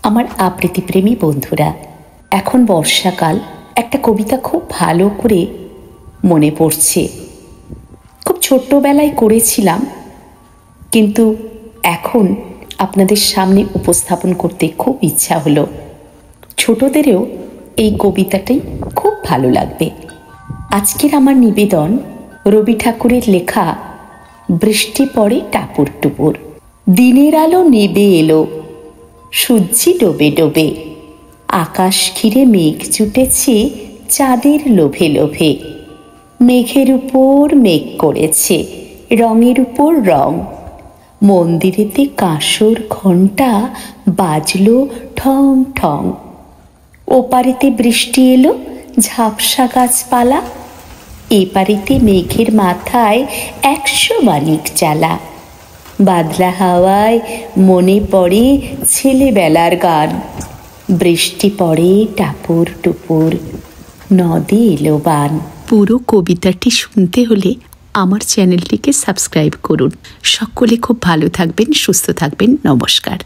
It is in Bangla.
আমার আবৃত্তিপ্রেমী বন্ধুরা, এখন বর্ষাকাল, একটা কবিতা খুব ভালো করে মনে পড়ছে। খুব ছোট্টবেলায় করেছিলাম, কিন্তু এখন আপনাদের সামনে উপস্থাপন করতে খুব ইচ্ছা হলো। ছোটদেরও এই কবিতাটাই খুব ভালো লাগবে। আজকের আমার নিবেদন রবি ঠাকুরের লেখা বৃষ্টি পড়ে টাপুর টুপুর। দিনের আলো নেবে এলো, সূর্যি ডোবে ডোবে, আকাশ ঘিরে মেঘ জুটেছে চাঁদের লোভে লোভে। মেঘের উপর মেঘ করেছে রঙের উপর রং, মন্দিরেতে কাঁসর ঘণ্টা বাজলো ঠং ঠং। ওপারেতে বৃষ্টি এলো ঝাপসা গাছপালা, এপারেতে মেঘের মাথায় 100 মানিক চালা। বাদলা হাওয়ায় মনে পড়ে ছেলেবেলার গান, বৃষ্টি পড়ে টাপুর টুপুর, নদে এলো বান। পুরো কবিতাটি শুনতে হলে আমার চ্যানেলটিকে সাবস্ক্রাইব করুন। সকলে খুব ভালো থাকবেন, সুস্থ থাকবেন। নমস্কার।